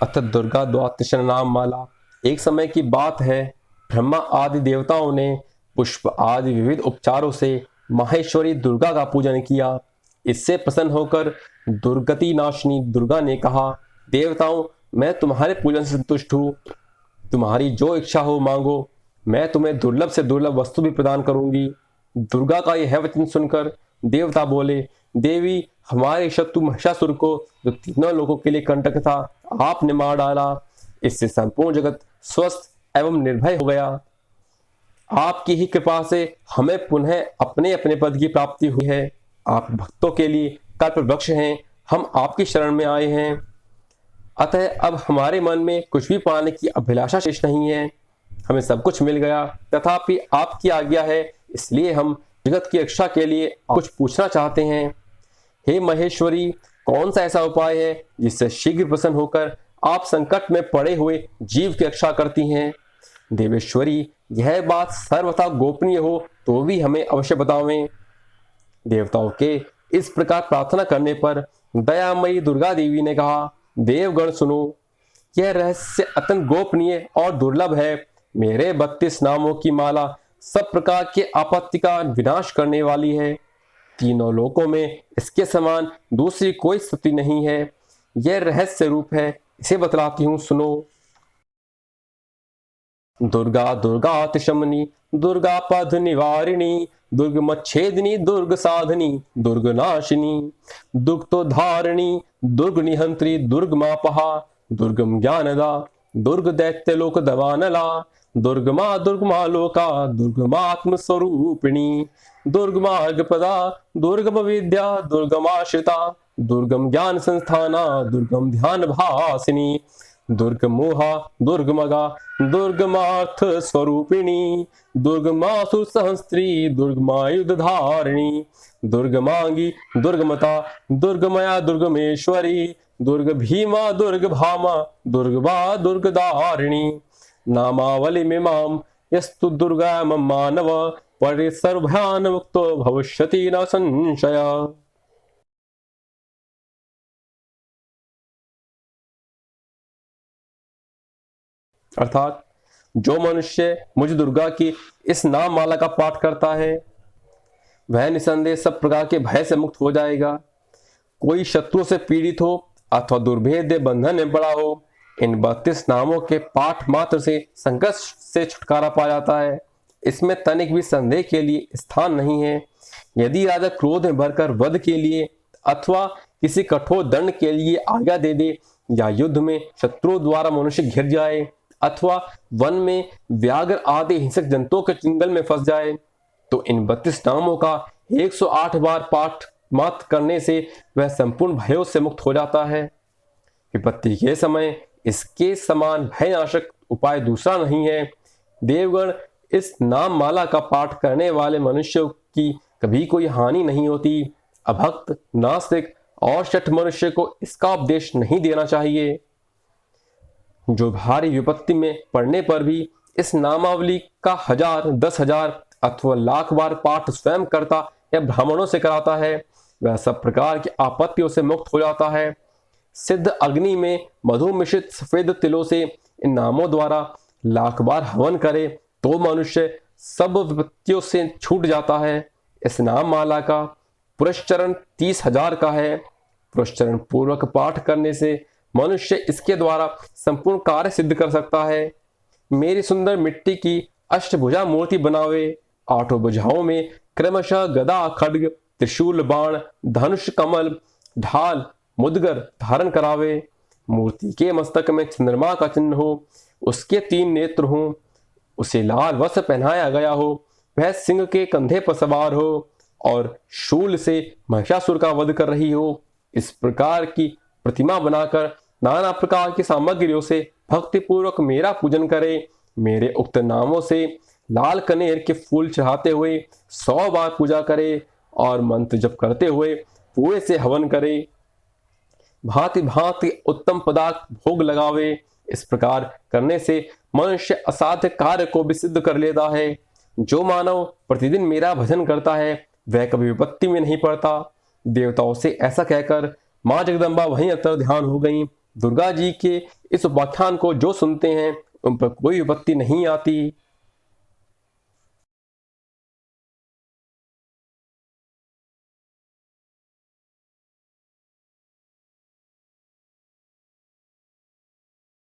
अथ दुर्गा द्वादश नाम माला। एक समय की बात है, ब्रह्मा आदि देवताओं ने पुष्प आदि विविध उपचारों से माहेश्वरी दुर्गा का पूजन किया। इससे प्रसन्न होकर दुर्गति नाशिनी दुर्गा ने कहा, देवताओं, मैं तुम्हारे पूजन से संतुष्ट हूँ। तुम्हारी जो इच्छा हो मांगो, मैं तुम्हें दुर्लभ से दुर्लभ वस्तु भी प्रदान करूंगी। दुर्गा का यह वचन सुनकर देवता बोले, देवी, हमारे शत्रु महिषासुर को, जो तीनों लोगों के लिए कंटक था, आपने मार डाला। इससे संपूर्ण जगत स्वस्थ एवं निर्भय हो गया। आपकी ही कृपा से हमें पुनः अपने अपने पद की प्राप्ति हुई है। आप भक्तों के लिए कल्प वृक्ष हैं। हम आपकी शरण में आए हैं। अतः अब हमारे मन में कुछ भी पाने की अभिलाषा शेष नहीं है। हमें सब कुछ मिल गया, तथापि आपकी आज्ञा है, इसलिए हम जगत की रक्षा के लिए कुछ पूछना चाहते हैं। हे महेश्वरी, कौन सा ऐसा उपाय है जिससे शीघ्र प्रसन्न होकर आप संकट में पड़े हुए जीव की रक्षा करती हैं? देवेश्वरी, यह बात सर्वथा गोपनीय हो तो भी हमें अवश्य बतावें। देवताओं के इस प्रकार प्रार्थना करने पर दयामयी दुर्गा देवी ने कहा, देवगण सुनो, यह रहस्य अत्यंत गोपनीय और दुर्लभ है। मेरे 32 नामों की माला सब प्रकार के आपत्ति का विनाश करने वाली है। तीनों लोकों में इसके समान दूसरी कोई शक्ति नहीं है। यह रहस्य रूप है, इसे बतलाती हूँ, सुनो। दुर्गा दुर्गा अतिशमनी, दुर्गा पद निवारिणी, दुर्ग मच्छेदिनी, दुर्ग साधनी, दुर्ग नाशिनी, दुर्ग तो धारिणी, दुर्ग निहंत्री, दुर्ग मापहा, दुर्गम ज्ञानदा, दुर्ग दैत्य लोक दवानला, दुर्गमा लोका, दुर्गमा आत्मस्वरूपिणी, दुर्गमार्ग प्रदा, दुर्गम विद्या, दुर्गमाश्रिता, दुर्गम ज्ञान संस्थाना, दुर्गम ध्यान भासिनी, दुर्गमोहा, दुर्गमगा, दुर्गमार्थ स्वरूपिणी, दुर्गमासुर सहस्त्री, दुर्गमायुध धारिणी, दुर्गमांगी, दुर्गमता, दुर्गमया, दुर्गमेश्वरी, दुर्ग भीमा, दुर्ग भामा, दुर्गवा, दुर्गदारिणी, नामावली में माम यस्तु दुर्गा मानव परिसर्वभयान मुक्तो भविष्यति न संशय। अर्थात जो मनुष्य मुझ दुर्गा की इस नाम माला का पाठ करता है, वह निसंदेह सब प्रकार के भय से मुक्त हो जाएगा। कोई शत्रु से पीड़ित हो अथवा दुर्भेद्य बंधन में पड़ा हो, इन 32 नामों के पाठ मात्र से संकट से छुटकारा पा जाता है। इसमें तनिक भी संदेह के लिए स्थान नहीं है। यदि राजा क्रोध में भरकर वध के लिए अथवा किसी कठोर दंड के लिए आज्ञा दे दे, या युद्ध में शत्रुओं द्वारा मनुष्य घिर जाए, अथवा वन में व्याघ्र आदि हिंसक जंतुओं के चंगल में फंस जाए, तो इन 32 नामों का 108 बार पाठ मात्र करने से वह संपूर्ण भयों से मुक्त हो जाता है। विपत्ति के समय इसके समान भयनाशक उपाय दूसरा नहीं है। देवगण, इस नाम माला का पाठ करने वाले मनुष्यों की कभी कोई हानि नहीं होती। अभक्त, नास्तिक और शठ मनुष्य को इसका उपदेश नहीं देना चाहिए। जो भारी विपत्ति में पड़ने पर भी इस नामावली का 1000, 10,000 अथवा लाख बार पाठ स्वयं करता या ब्राह्मणों से कराता है, वह सब प्रकार की आपत्तियों से मुक्त हो जाता है। सिद्ध अग्नि में मधु मिश्रित सफेद तिलों से इन नामों द्वारा लाख बार हवन करे तो मनुष्य सब विपत्तियों से छूट जाता है। इस नाम माला का पुरस्चरण 30,000 का है। पुरस्चरण पूर्वक पाठ करने से मनुष्य इसके द्वारा संपूर्ण कार्य सिद्ध कर सकता है। मेरी सुंदर मिट्टी की अष्टभुजा मूर्ति बनावे। 8 भुजाओं में क्रमशः गदा, खड्ग, त्रिशूल, बाण, धनुष, कमल, ढाल, मुदगर धारण करावे। मूर्ति के मस्तक में चंद्रमा का चिन्ह हो, उसके 3 नेत्र हों, उसे लाल वस्त्र पहनाया गया हो, वह सिंह के कंधे पर सवार हो और शूल से महिषासुर का वध कर रही हो। इस प्रकार की प्रतिमा बनाकर नाना प्रकार की सामग्रियों से भक्ति पूर्वक मेरा पूजन करे। मेरे उक्त नामों से लाल कनेर के फूल चढ़ाते हुए 100 बार पूजा करे और मंत्र जप करते हुए पूरे से हवन करे। भांति भांति उत्तम पदार्थ भोग लगावे। इस प्रकार करने से मनुष्य असाध्य कार्य को भी सिद्ध कर लेता है। जो मानव प्रतिदिन मेरा भजन करता है वह कभी विपत्ति में नहीं पड़ता। देवताओं से ऐसा कहकर मां जगदम्बा वहीं अंतर ध्यान हो गईं दुर्गा जी के इस उपाख्यान को जो सुनते हैं उन पर कोई विपत्ति नहीं आती।